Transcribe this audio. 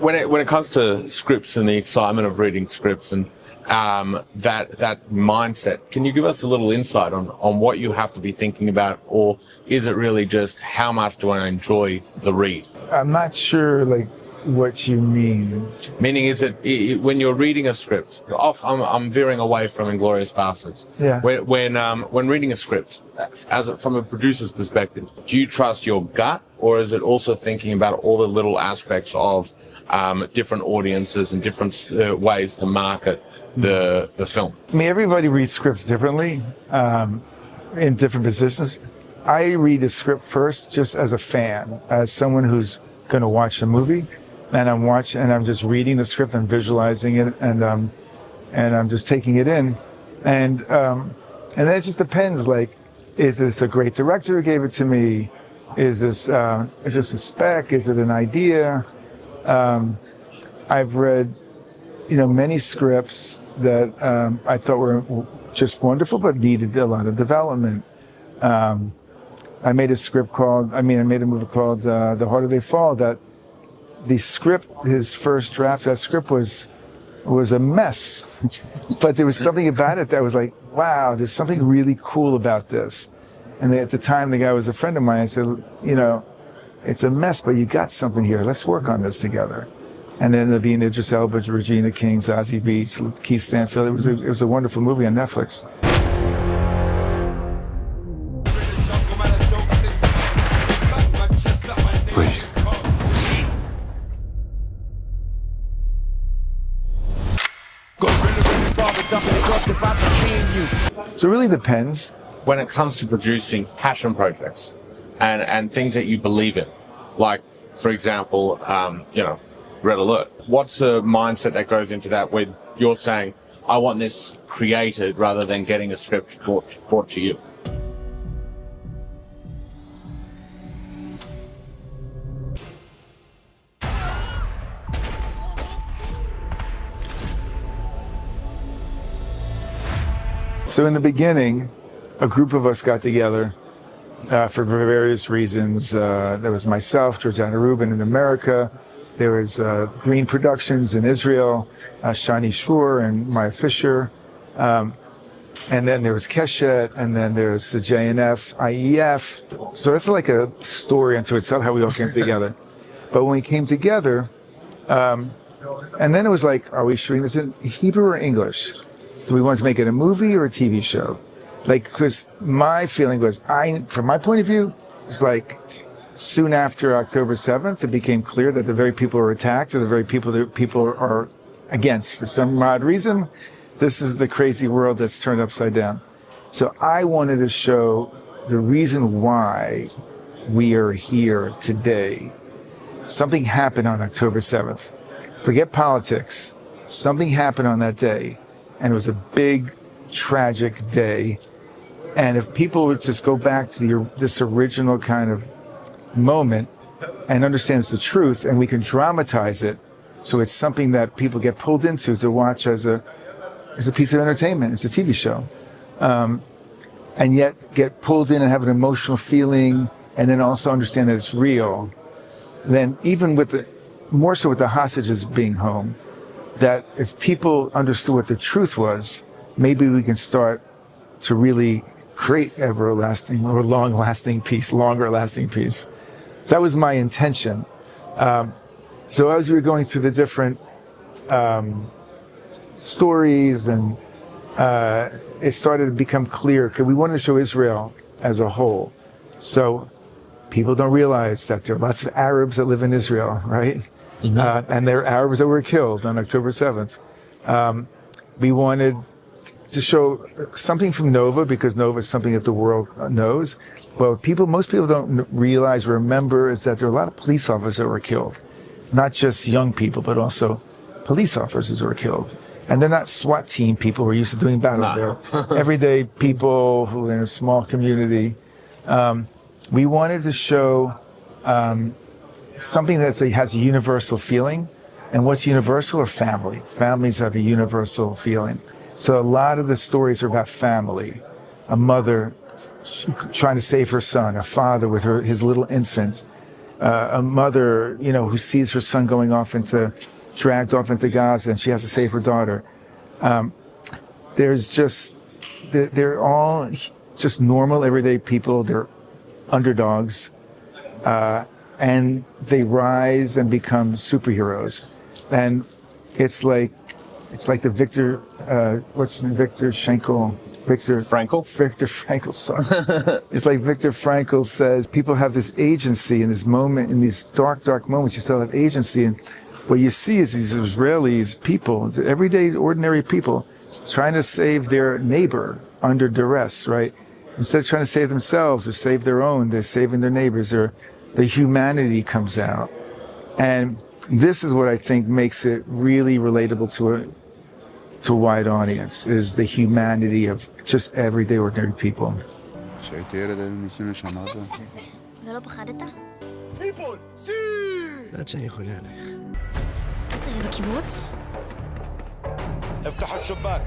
when it comes to scripts and the excitement of reading scripts and that mindset, can you give us a little insight on what you have to be thinking about, or is it really just how much do I enjoy the read? I'm not sure what you mean. Meaning, is it when you're reading a script? I'm veering away from Inglourious Basterds. Yeah. When reading a script, from a producer's perspective, do you trust your gut, or is it also thinking about all the little aspects of different audiences and different ways to market the film? I mean, everybody reads scripts differently in different positions. I read a script first just as a fan, as someone who's going to watch the movie. And I'm just reading the script and visualizing it, and I'm just taking it in, and then it just depends. Is this a great director who gave it to me? Is this just a spec? Is it an idea? I've read, many scripts that I thought were just wonderful, but needed a lot of development. I made a movie called The Harder They Fall. That the script, his first draft, that script was a mess, but there was something about it that was like, wow, there's something really cool about this. And at the time, the guy was a friend of mine. I said, it's a mess, but you got something here. Let's work on this together. And then there'd be Idris Elba, Regina King, Zazie Beetz, Keith Stanfield. It was a wonderful movie on Netflix. Please. So it really depends. When it comes to producing passion projects and things that you believe in, like, for example, Red Alert, what's a mindset that goes into that when you're saying, I want this created rather than getting a script brought to you? So in the beginning, a group of us got together for various reasons. There was myself, Georgiana Rubin in America. There was Green Productions in Israel, Shani Shur and Maya Fisher. And then there was Keshet, and then there's the JNF, IEF. So that's like a story unto itself, how we all came together. But when we came together, and then it was like, are we shooting this in Hebrew or English? Do we want to make it a movie or a TV show? Because my feeling was, from my point of view, it's like soon after October 7th, it became clear that the very people who were attacked are the very people that people are against. For some odd reason, this is the crazy world that's turned upside down. So I wanted to show the reason why we are here today. Something happened on October 7th. Forget politics. Something happened on that day. And it was a big, tragic day. And if people would just go back to this original kind of moment and understands the truth, and we can dramatize it, so it's something that people get pulled into to watch as a piece of entertainment. It's a TV show, and yet get pulled in and have an emotional feeling, and then also understand that it's real. Then even more so with the hostages being home, that if people understood what the truth was, maybe we can start to really create everlasting or long-lasting peace, longer-lasting peace. So that was my intention. So as we were going through the different stories, and it started to become clear, because we wanted to show Israel as a whole. So people don't realize that there are lots of Arabs that live in Israel, right? Mm-hmm. And there are Arabs that were killed on October 7th. We wanted to show something from Nova, because Nova is something that the world knows. But most people don't realize or remember is that there are a lot of police officers that were killed. Not just young people, but also police officers who were killed. And they're not SWAT team people who are used to doing battle. No. They're everyday people who are in a small community. We wanted to show something that has a universal feeling. And what's universal are family. Families have a universal feeling. So a lot of the stories are about family. A mother trying to save her son, a father with his little infant. a mother, who sees her son dragged off into Gaza, and she has to save her daughter. They're all just normal, everyday people. They're underdogs, and they rise and become superheroes. And it's like the Victor Frankl song. It's like Viktor Frankl says, people have this agency in this moment, in these dark moments, you still have agency. And what you see is these Israelis, people, everyday, ordinary people, trying to save their neighbor under duress, right? Instead of trying to save themselves or save their own, they're saving their neighbors, or the humanity comes out. And this is what I think makes it really relatable to a wide audience, is the humanity of just everyday ordinary people. ולא פחדת? יודעת שאני חולה עלייך. זה בקיבוץ? افتحوا الشباك